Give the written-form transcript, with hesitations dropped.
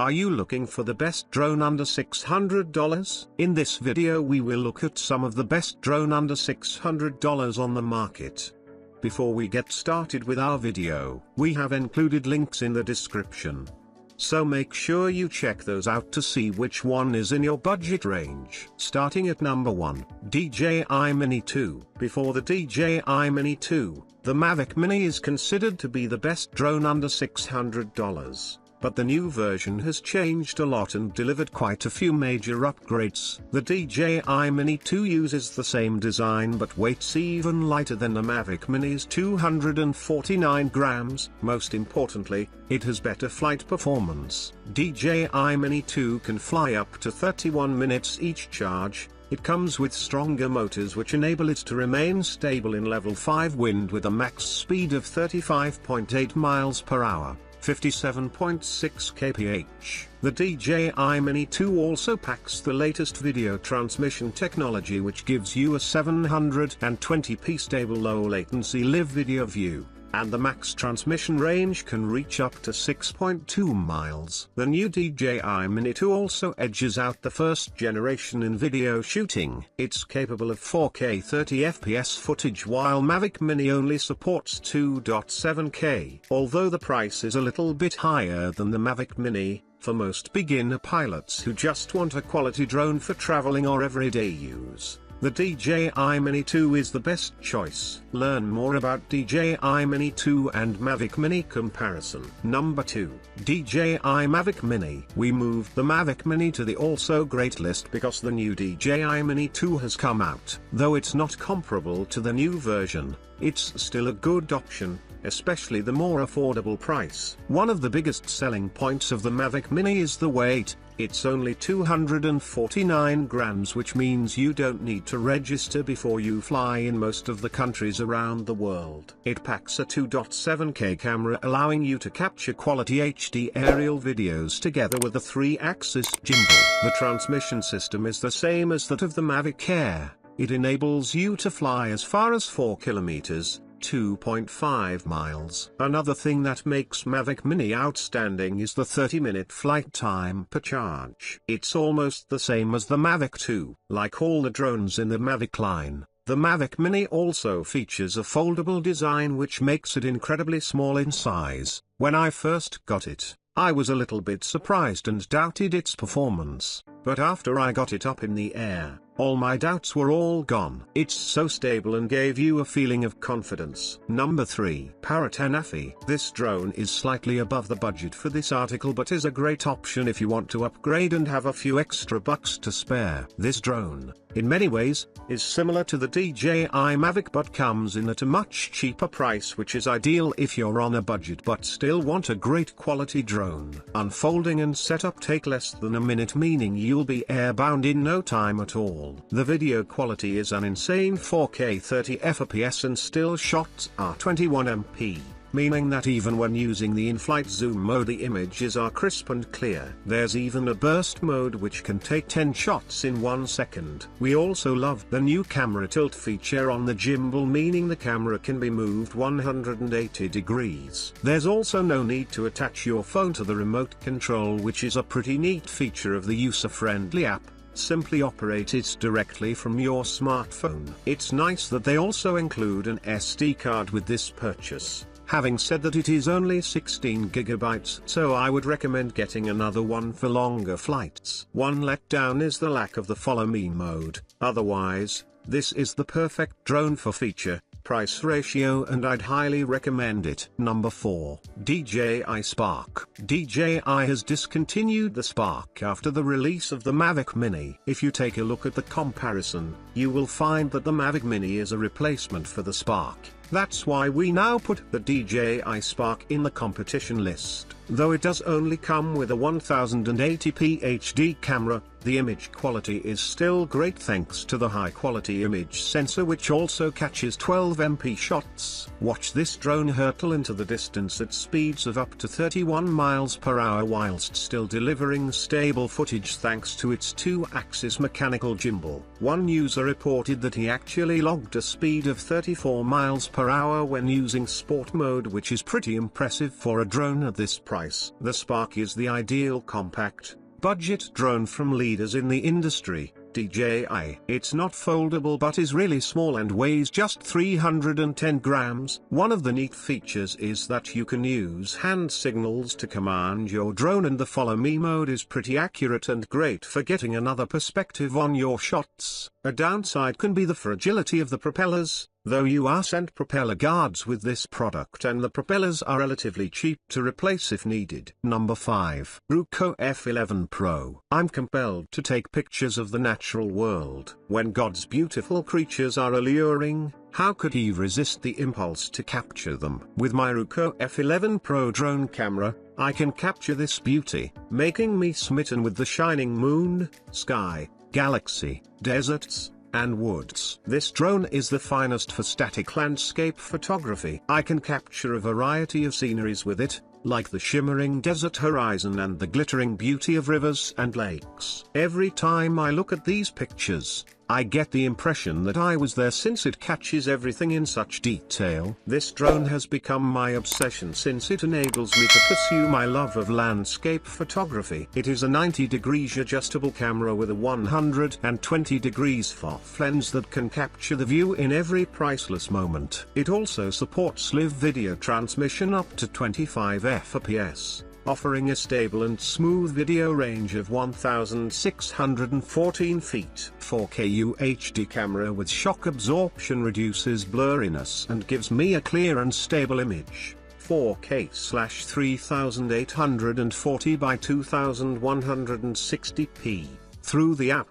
Are you looking for the best drone under $600? In this video we will look at some of the best drone under $600 on the market. Before we get started with our video, we have included links in the description. So make sure you check those out to see which one is in your budget range. Starting at number 1, DJI Mini 2. Before the DJI Mini 2, the Mavic Mini is considered to be the best drone under $600. But the new version has changed a lot and delivered quite a few major upgrades. The DJI Mini 2 uses the same design but weighs even lighter than the Mavic Mini's 249 grams. Most importantly, it has better flight performance. DJI Mini 2 can fly up to 31 minutes each charge. It comes with stronger motors which enable it to remain stable in level 5 wind with a max speed of 35.8 miles per hour. 57.6 kph. The DJI Mini 2 also packs the latest video transmission technology which gives you a 720p stable low latency live video view, and the max transmission range can reach up to 6.2 miles. The new DJI Mini 2 also edges out the first generation in video shooting. It's capable of 4K 30fps footage while Mavic Mini only supports 2.7K. Although the price is a little bit higher than the Mavic Mini, for most beginner pilots who just want a quality drone for traveling or everyday use, the DJI Mini 2 is the best choice. Learn more about DJI Mini 2 and Mavic Mini comparison. Number 2, DJI Mavic Mini. We moved the Mavic Mini to the also great list because the new DJI Mini 2 has come out. Though it's not comparable to the new version, it's still a good option, especially the more affordable price. One of the biggest selling points of the Mavic Mini is the weight. It's only 249 grams, which means you don't need to register before you fly in most of the countries around the world. It packs a 2.7K camera allowing you to capture quality HD aerial videos together with a 3-axis gimbal. The transmission system is the same as that of the Mavic Air. It enables you to fly as far as 4 kilometers. 2.5 miles. Another thing that makes Mavic Mini outstanding is the 30-minute flight time per charge. It's almost the same as the Mavic 2. Like all the drones in the Mavic line, the Mavic Mini also features a foldable design which makes it incredibly small in size. When I first got it, I was a little bit surprised and doubted its performance, but after I got it up in the air, all my doubts were all gone. It's so stable and gave you a feeling of confidence. Number 3, Parrot Anafi. This drone is slightly above the budget for this article but is a great option if you want to upgrade and have a few extra bucks to spare. This drone, in many ways, is similar to the DJI Mavic but comes in at a much cheaper price, which is ideal if you're on a budget but still want a great quality drone. Unfolding and setup take less than a minute, meaning you'll be airbound in no time at all. The video quality is an insane 4K 30fps and still shots are 21MP, meaning that even when using the in-flight zoom mode the images are crisp and clear. There's even a burst mode which can take 10 shots in 1 second. We also love the new camera tilt feature on the gimbal, meaning the camera can be moved 180 degrees. There's also no need to attach your phone to the remote control, which is a pretty neat feature of the user-friendly app. Simply operate it directly from your smartphone. It's nice that they also include an SD card with this purchase. Having said that, it is only 16 gigabytes, so I would recommend getting another one for longer flights. One letdown is the lack of the follow me mode. Otherwise, this is the perfect drone for feature, price ratio, and I'd highly recommend it. Number 4, DJI Spark. DJI has discontinued the Spark after the release of the Mavic Mini. If you take a look at the comparison, you will find that the Mavic Mini is a replacement for the Spark. That's why we now put the DJI Spark in the competition list. Though it does only come with a 1080p HD camera, the image quality is still great thanks to the high-quality image sensor which also catches 12MP shots. Watch this drone hurtle into the distance at speeds of up to 31 miles per hour whilst still delivering stable footage thanks to its 2-axis mechanical gimbal. One user reported that he actually logged a speed of 34 miles per hour when using sport mode, which is pretty impressive for a drone at this price. price. The Spark is the ideal compact, budget drone from leaders in the industry, DJI. It's not foldable but is really small and weighs just 310 grams. One of the neat features is that you can use hand signals to command your drone, and the follow me mode is pretty accurate and great for getting another perspective on your shots. A downside can be the fragility of the propellers, though you are sent propeller guards with this product and the propellers are relatively cheap to replace if needed. Number 5. Ruko F11 Pro. I'm compelled to take pictures of the natural world. When God's beautiful creatures are alluring, how could he resist the impulse to capture them? With my Ruko F11 Pro drone camera, I can capture this beauty, making me smitten with the shining moon, sky, galaxy, deserts, and woods. This drone is the finest for static landscape photography. I can capture a variety of sceneries with it, like the shimmering desert horizon and the glittering beauty of rivers and lakes. Every time I look at these pictures, I get the impression that I was there, since it catches everything in such detail. This drone has become my obsession since it enables me to pursue my love of landscape photography. It is a 90 degrees adjustable camera with a 120 degrees FOV lens that can capture the view in every priceless moment. It also supports live video transmission up to 25 fps. Offering a stable and smooth video range of 1,614 feet. 4K UHD camera with shock absorption reduces blurriness and gives me a clear and stable image. 4K/3840 by 2160p. Through the app,